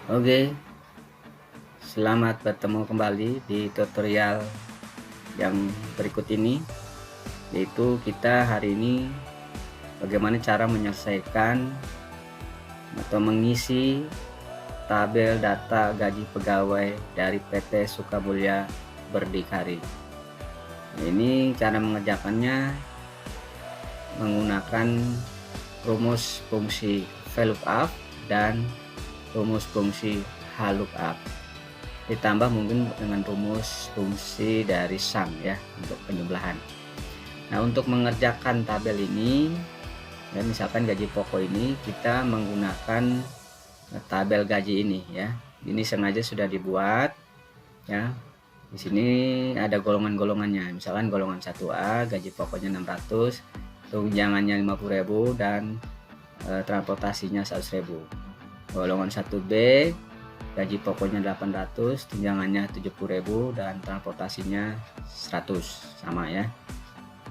Oke, selamat bertemu kembali di tutorial yang berikut ini, yaitu kita hari ini bagaimana cara menyelesaikan atau mengisi tabel data gaji pegawai dari PT Sukamulya Berdikari. Ini cara mengerjakannya menggunakan rumus fungsi VLOOKUP dan rumus fungsi HLOOKUP, ditambah mungkin dengan rumus fungsi dari sum ya untuk penjumlahan. Nah, untuk mengerjakan tabel ini ya, misalkan gaji pokok ini kita menggunakan tabel gaji ini ya. Ini sengaja sudah dibuat ya. Di sini ada golongan-golongannya. Misalkan golongan 1A gaji pokoknya 600, tunjangannya 50.000 dan transportasinya 100.000. Golongan 1B gaji pokoknya 800, tunjangannya 70.000 dan transportasinya 100, sama ya.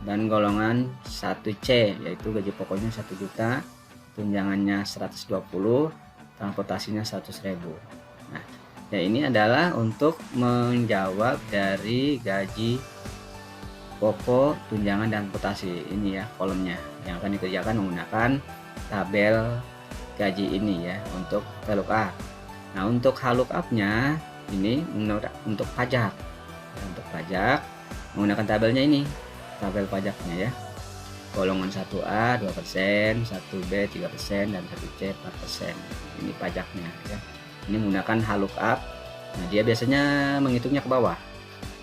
Dan golongan 1C yaitu gaji pokoknya 1 juta, tunjangannya 120, transportasinya 100.000. Nah, ya ini adalah untuk menjawab dari gaji pokok, tunjangan dan transportasi ini ya, kolomnya yang akan dikerjakan menggunakan tabel gaji ini ya untuk VLOOKUP. Nah, untuk HLOOKUP-nya ini untuk pajak. Nah, untuk pajak menggunakan tabelnya ini, tabel pajaknya ya. Golongan 1A 2%, 1B 3% dan 1C 4%. Ini pajaknya ya. Ini menggunakan HLOOKUP. Nah, dia biasanya menghitungnya ke bawah.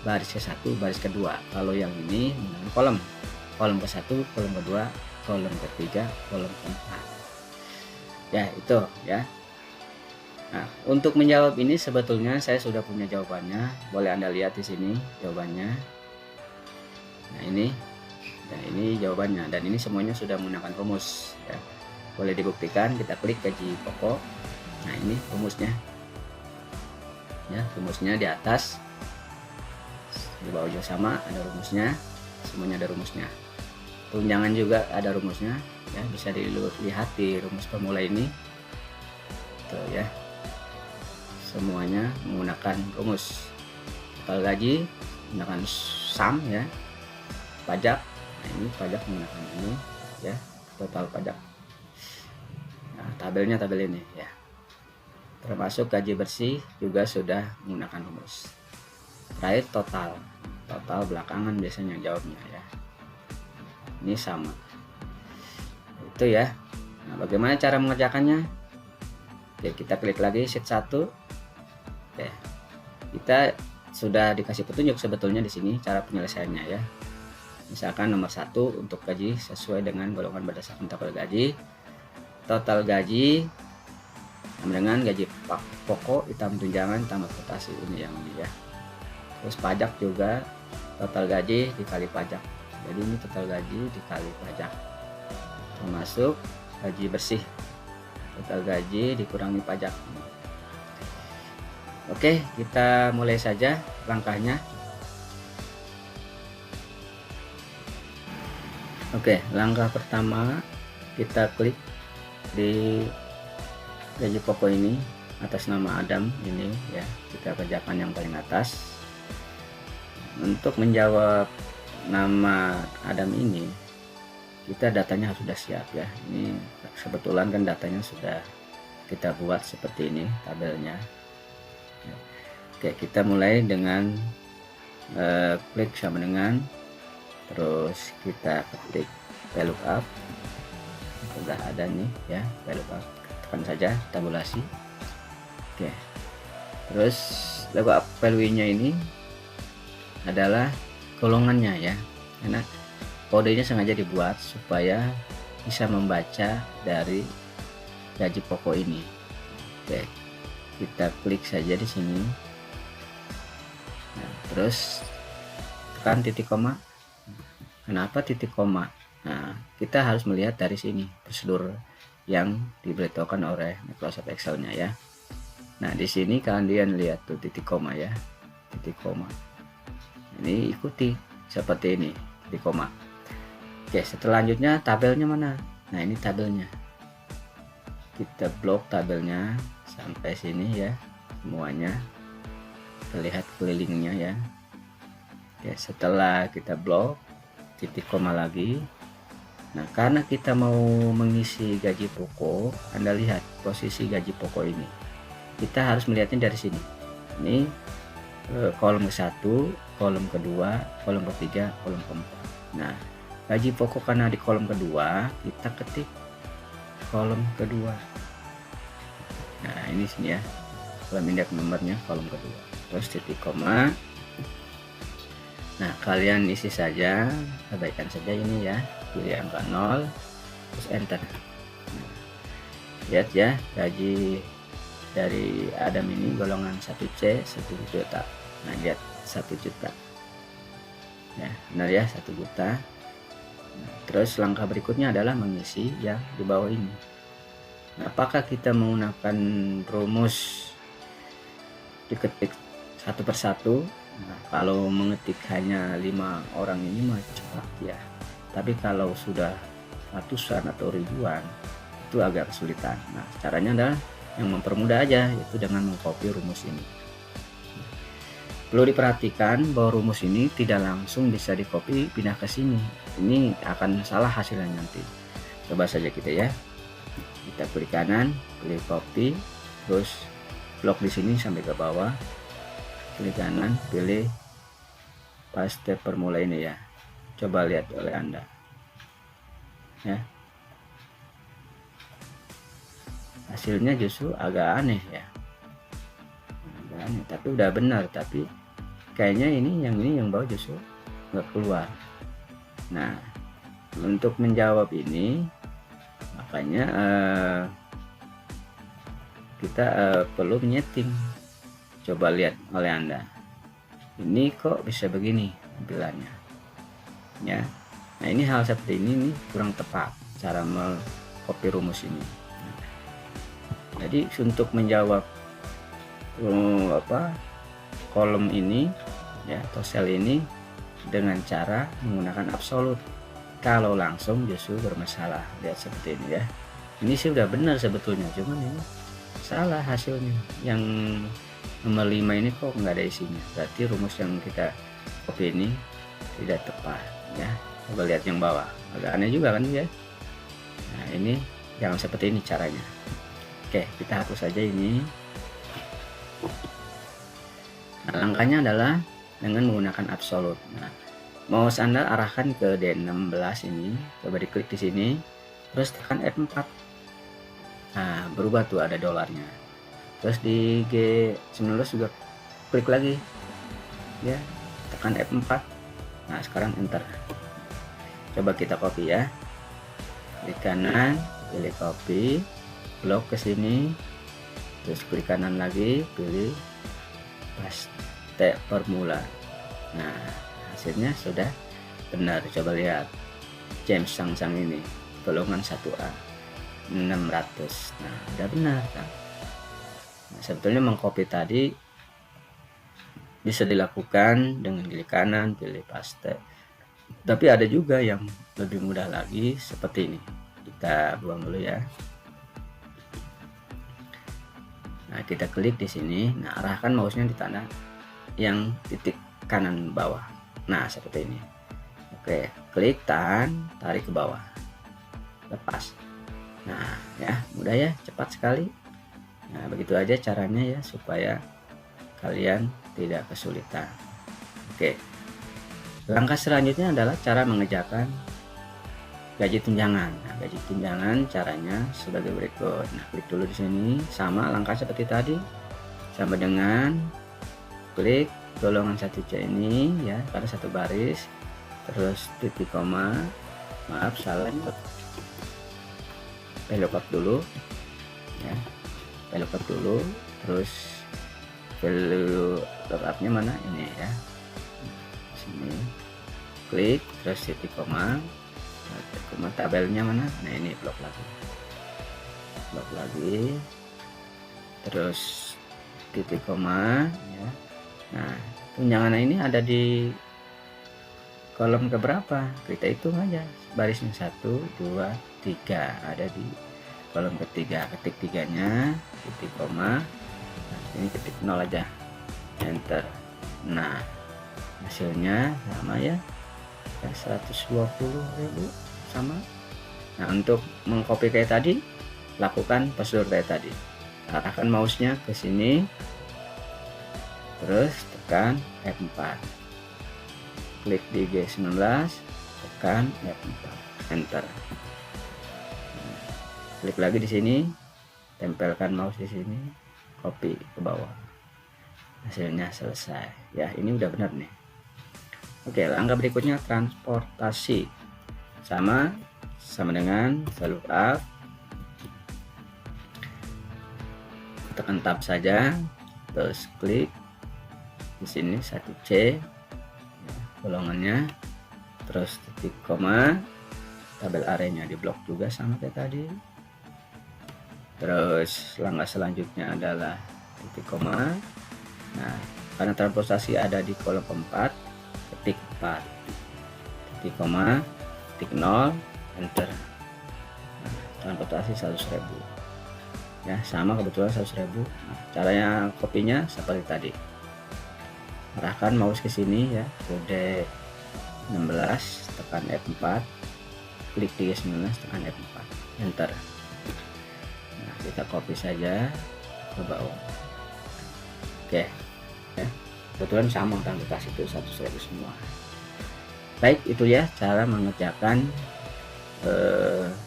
Baris ke-1, baris kedua. Kalau yang ini menggunakan kolom. Kolom ke-1, kolom kedua, kolom ketiga, kolom keempat. Ya, itu ya. Nah, untuk menjawab ini sebetulnya saya sudah punya jawabannya. Boleh Anda lihat di sini jawabannya. Nah, ini jawabannya, dan ini semuanya sudah menggunakan rumus ya. Boleh dibuktikan, kita klik gaji pokok. Nah, ini rumusnya. Ya, rumusnya di atas. Di bawah juga sama, ada rumusnya. Semuanya ada rumusnya. Tunjangan juga ada rumusnya ya, bisa dilihat di rumus formula ini tuh ya, semuanya menggunakan rumus. Total gaji menggunakan sum ya, pajak, nah ini pajak menggunakan ini ya, total pajak. Nah, tabelnya tabel ini ya, termasuk gaji bersih juga sudah menggunakan rumus. Terakhir total belakangan biasanya jawabnya ya, ini sama itu ya. Nah, bagaimana cara mengerjakannya? Oke, kita klik lagi sheet 1. Oke, kita sudah dikasih petunjuk sebetulnya di sini cara penyelesaiannya ya. Misalkan nomor 1 untuk gaji sesuai dengan golongan berdasarkan tabel gaji, total gaji sama dengan gaji pokok ditambah tunjangan tambah transportasi, ini yang ini ya. Terus pajak juga total gaji dikali pajak, jadi ini total gaji dikali pajak, termasuk gaji bersih, total gaji dikurangi pajak. Oke, kita mulai saja langkahnya. Oke, langkah pertama kita klik di gaji pokok ini atas nama Adam ini ya, kita kerjakan yang paling atas. Untuk menjawab nama Adam ini, kita datanya sudah siap ya. Ini kebetulan kan datanya sudah kita buat seperti ini tabelnya. Oke, kita mulai dengan klik sama dengan, terus kita ketik VLOOKUP. Sudah ada nih ya VLOOKUP, tekan saja tabulasi. Oke, terus VLOOKUP value-nya ini adalah golongannya ya, karena kodenya sengaja dibuat supaya bisa membaca dari gaji pokok ini. Oke, kita klik saja di sini. Nah, terus tekan titik koma. Kenapa titik koma? Nah, kita harus melihat dari sini prosedur yang diberitahukan oleh Microsoft Excel-nya ya. Nah, di sini kalian lihat tuh titik koma ya, titik koma. Ini ikuti seperti ini, titik koma. Oke, selanjutnya tabelnya mana? Nah, ini tabelnya. Kita blok tabelnya sampai sini ya, semuanya terlihat kelilingnya ya. Oke, setelah kita blok, titik koma lagi. Nah, karena kita mau mengisi gaji pokok, Anda lihat posisi gaji pokok ini. Kita harus melihatnya dari sini. Ini kolom ke-1, kolom kedua, kolom ketiga, kolom keempat. Nah, gaji pokok karena di kolom kedua, kita ketik kolom kedua. Nah, ini sini ya, kolom indeks nomornya kolom kedua. Terus titik koma. Nah, kalian isi saja, abaikan saja ini ya, pilih angka 0, terus enter. Nah, lihat ya, gaji dari Adam ini golongan 1C 1 juta. Nah, lihat 1 juta ya, benar ya, 1 juta. Nah, terus langkah berikutnya adalah mengisi yang di bawah ini. Nah, apakah kita menggunakan rumus diketik satu persatu? Nah, kalau mengetik hanya 5 orang ini mah cepat ya, tapi kalau sudah ratusan atau ribuan itu agak kesulitan. Nah, caranya adalah yang mempermudah aja, yaitu dengan mengcopy rumus ini. Perlu diperhatikan bahwa rumus ini tidak langsung bisa di copy pindah ke sini. Ini akan salah hasilnya nanti. Coba saja kita ya. Kita klik kanan, pilih copy, terus blok di sini sampai ke bawah. Klik kanan, pilih paste formula ini ya. Coba lihat oleh Anda. Ya. Hasilnya justru agak aneh ya. Agak aneh, tapi udah benar, tapi kayaknya ini yang bawah justru nggak keluar. Nah, untuk menjawab ini makanya kita perlu menyeting. Coba lihat oleh Anda, ini kok bisa begini tampilannya ya. Nah, ini hal seperti ini nih kurang tepat cara mengcopy rumus ini. Jadi untuk menjawab kolom ini ya, atau sel ini dengan cara menggunakan absolut. Kalau langsung justru bermasalah. Lihat seperti ini ya. Ini sih udah benar sebetulnya, cuman ini salah hasilnya. Yang nomor 5 ini kok nggak ada isinya. Berarti rumus yang kita copy ini tidak tepat ya. Coba lihat yang bawah, agak aneh juga kan ya. Nah, ini jangan seperti ini caranya. Oke, kita hapus saja ini. Nah, langkahnya adalah dengan menggunakan absolut. Nah, mouse Anda arahkan ke D16 ini, coba diklik di sini, terus tekan F4. Nah, berubah tuh ada dolarnya. Terus di G19 juga klik lagi, ya, tekan F4. Nah, sekarang enter. Coba kita copy ya. Klik kanan, pilih copy, blok ke sini, terus klik kanan lagi, pilih paste formula. Nah, hasilnya sudah benar. Coba lihat James Sang ini golongan 1A 600. Nah, udah benar kan. Nah, sebetulnya mengcopy tadi bisa dilakukan dengan klik kanan, pilih paste. Tapi ada juga yang lebih mudah lagi seperti ini. Kita buang dulu ya. Nah, kita klik di sini. Nah, arahkan mouse-nya di tanda yang titik kanan bawah. Nah, seperti ini. Oke, klik, tahan, tarik ke bawah, lepas. Nah, ya, mudah ya, cepat sekali. Nah, begitu aja caranya ya, supaya kalian tidak kesulitan. Oke, langkah selanjutnya adalah cara mengerjakan gaji tunjangan. Nah, gaji tunjangan caranya sebagai berikut. Nah, klik dulu di sini, sama langkah seperti tadi, sama dengan klik golongan 1C ini ya, pada satu baris, terus titik koma, maaf salah, VLOOKUP dulu ya, VLOOKUP dulu, terus VLOOKUP-nya mana ini ya, sini klik, terus titik koma, tabelnya mana, nah ini blok lagi, terus titik koma ya. Nah, tunjangan ini ada di kolom keberapa, kita hitung aja barisnya 1 2 3, ada di kolom ketiga, ketik tiganya, titik koma, nah, ini ketik 0 aja, enter. Nah hasilnya sama ya, 120.000 sama. Nah untuk mengcopy kayak tadi, lakukan prosedur kayak tadi, arahkan mouse-nya ke sini, terus tekan F4, klik di G19, tekan F4, enter. Klik lagi di sini, tempelkan mouse di sini, copy ke bawah, hasilnya selesai ya. Ini udah benar nih. Oke, langkah berikutnya transportasi, sama dengan VLOOKUP, tekan tab saja, terus klik di sini 1C golongannya, terus titik koma, tabel arenya di blok juga sama kayak tadi. Terus langkah selanjutnya adalah titik koma. Nah karena transportasi ada di kolom keempat, ketik 4, titik koma, titik 0, enter. Nah, transportasi 100.000 ya, sama kebetulan 100.000. Nah, caranya kopinya seperti tadi, arahkan mouse ke sini ya, kode 16, tekan F4, klik di 19, tekan F4, enter. Nah kita copy saja ke bawah. Oke ya, kebetulan sama transportasi itu 100.000 semua. Baik, itu ya cara mengerjakan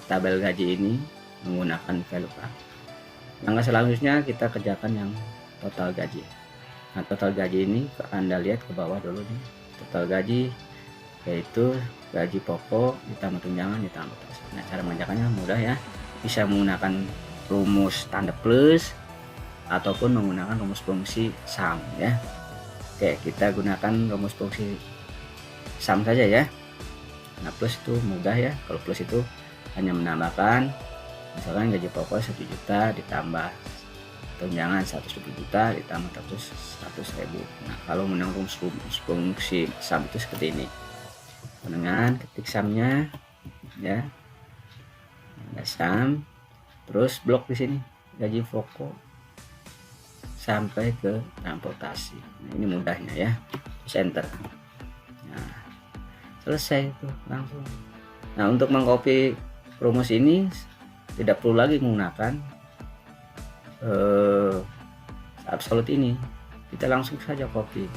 tabel gaji ini menggunakan VLOOKUP. Langkah selanjutnya kita kerjakan yang total gaji. Nah total gaji ini Anda lihat ke bawah dulu nih, total gaji yaitu gaji pokok ditambah tunjangan ditambah plus. Nah cara mengerjakannya mudah ya, bisa menggunakan rumus tanda plus ataupun menggunakan rumus fungsi sum ya. Oke, kita gunakan rumus fungsi sum saja ya. Nah plus itu mudah ya, kalau plus itu hanya menambahkan, misalkan gaji pokok 1 juta ditambah tunjangan 110 juta ditambah 100.000. Nah kalau menggunakan rumus fungsi sum itu seperti ini, dengan ketik sumnya ya, ada sum, terus blok di sini gaji pokok sampai ke transportasi. Nah, ini mudahnya ya, terus enter. Nah selesai itu langsung. Nah untuk mengcopy rumus ini tidak perlu lagi menggunakan absolute ini, kita langsung saja copy.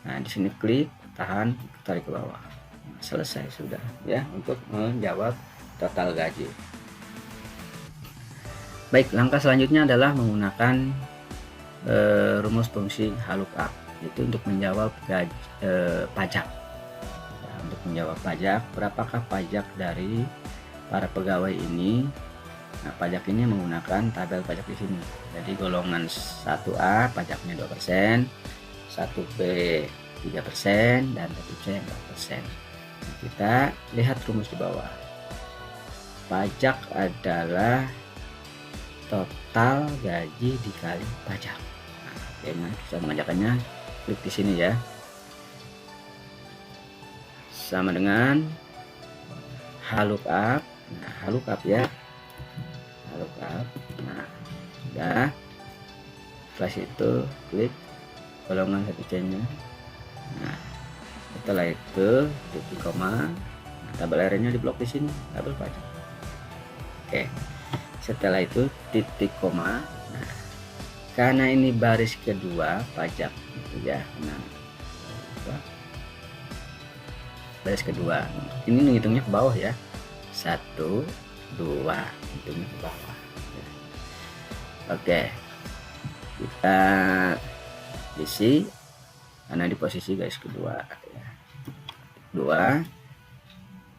Nah di sini klik, tahan, tarik ke bawah. Nah, selesai sudah ya untuk menjawab total gaji. Baik, langkah selanjutnya adalah menggunakan rumus fungsi VLOOKUP, itu untuk menjawab gaji, pajak. Nah, untuk menjawab pajak, berapakah pajak dari para pegawai ini? Nah, pajak ini menggunakan tabel pajak di sini. Jadi golongan 1A pajaknya 2%, 1B 3%, dan 1C 4%. Nah, kita lihat rumus di bawah. Pajak adalah total gaji dikali pajak. Nah, bagaimana bisa mengerjakannya? Klik di sini ya. Sama dengan VLOOKUP. Nah, VLOOKUP ya. VLOOKUP. Nah, udah. Setelah itu klik golongan 1C-nya. Nah, setelah itu titik koma. Nah, tabel arenya di blok di sini, tabel pajak. Oke. Setelah itu titik koma. Nah, karena ini baris kedua pajak gitu ya. Nah, baris kedua ini menghitungnya ke bawah ya, 1 2, hitungnya ke bawah ya. Oke, kita isi karena di posisi garis kedua ya, 2.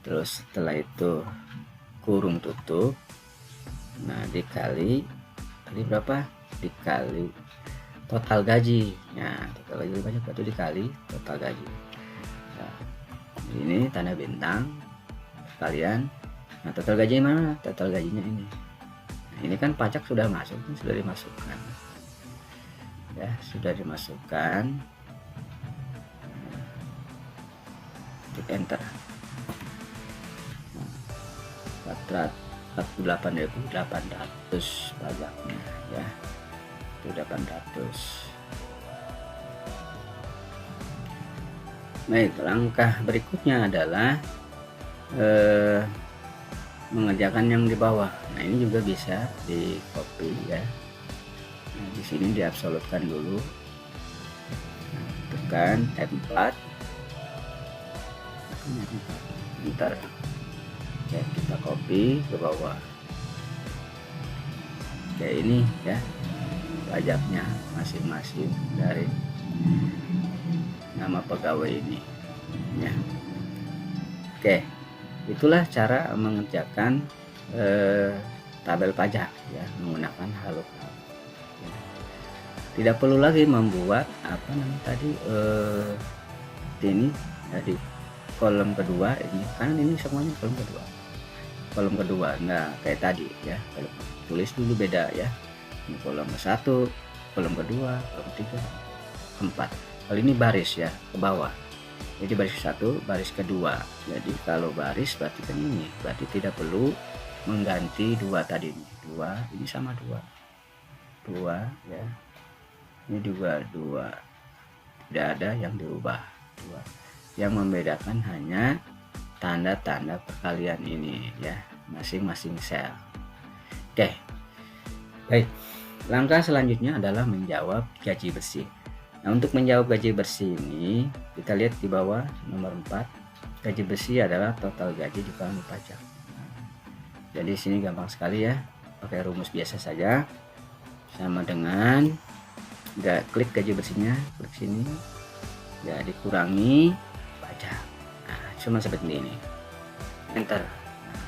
Terus setelah itu kurung tutup. Nah dikali berapa? Dikali total gaji. Nah total gaji banyak, berarti dikali total gaji. Nah, ini tanda bintang kalian. Nah total gaji mana? Total gajinya ini. Nah, ini kan pajak sudah masuk, sudah dimasukkan ya, sudah dimasukkan. Klik enter. Nah, 48.800 pajaknya ya, itu 800. Baik, langkah berikutnya adalah mengerjakan yang di bawah. Nah, ini juga bisa di copy ya. Nah, di sini diabsolutkan dulu. Nah, tekan F4. Ntar ya, kita copy ke bawah. Oke, ini ya pajaknya masing-masing dari nama pegawai ini ya. Oke, itulah cara mengerjakan tabel pajak ya menggunakan HLOOKUP ya. Tidak perlu lagi membuat apa namanya tadi ini ya, di kolom kedua ini kan ini semuanya kolom kedua nggak kayak tadi ya. Kalau tulis dulu beda ya, ini kolom 1, kolom kedua, kolom 3, 4. Kali ini baris ya ke bawah, jadi baris 1, baris kedua. Jadi kalau baris berarti kan ini, berarti tidak perlu mengganti 2 tadi, 2 ini sama 2 ya, ini juga 2, tidak ada yang dirubah 2. Yang membedakan hanya tanda-tanda perkalian ini ya, masing-masing sel. Oke, baik, langkah selanjutnya adalah menjawab gaji bersih. Nah, untuk menjawab gaji bersih ini kita lihat di bawah nomor 4. Gaji bersih adalah total gaji dikurangi pajak. Jadi sini gampang sekali ya, pakai rumus biasa saja, sama dengan klik gaji bersihnya, klik sini ya, dikurangi pajak. Nah, cuma seperti ini, enter. Nah,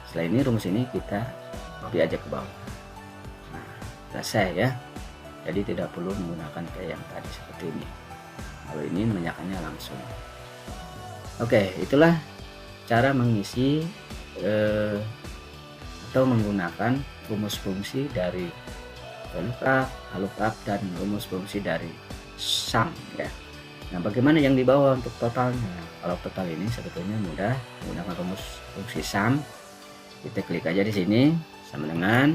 setelah ini rumus ini kita copy aja ke bawah. Nah, selesai ya. Jadi tidak perlu menggunakan kayak yang tadi seperti ini. Kalau ini menanyakannya langsung. Oke, itulah cara mengisi atau menggunakan rumus fungsi dari VLOOKUP, HLOOKUP, dan rumus fungsi dari SUM ya. Nah, bagaimana yang di bawah untuk totalnya? Kalau total ini sebetulnya mudah menggunakan rumus fungsi SUM. Kita klik aja di sini sama dengan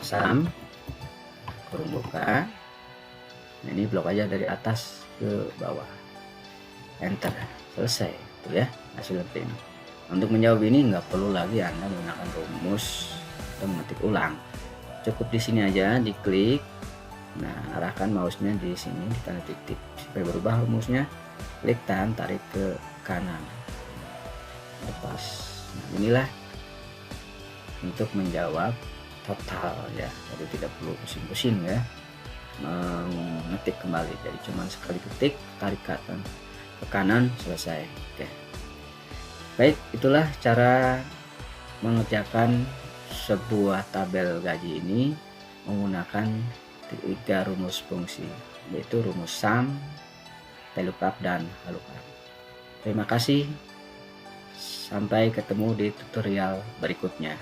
SUM kurung buka. Nah, ini blok aja dari atas ke bawah, enter, selesai tuh ya hasil seperti ini. Untuk menjawab ini nggak perlu lagi Anda menggunakan rumus atau mengetik ulang, cukup di sini aja diklik. Nah, arahkan mouse-nya di sini di tanda titik supaya berubah rumusnya, klik dan tarik ke kanan, lepas. Nah, inilah untuk menjawab total ya, jadi tidak perlu pusing-pusing ya mengetik kembali, jadi cuma sekali ketik, tarik ke kanan, selesai. Oke, baik, itulah cara mengerjakan sebuah tabel gaji ini menggunakan 3 rumus fungsi, yaitu rumus SUM, VLOOKUP, dan HLOOKUP. Terima kasih, sampai ketemu di tutorial berikutnya.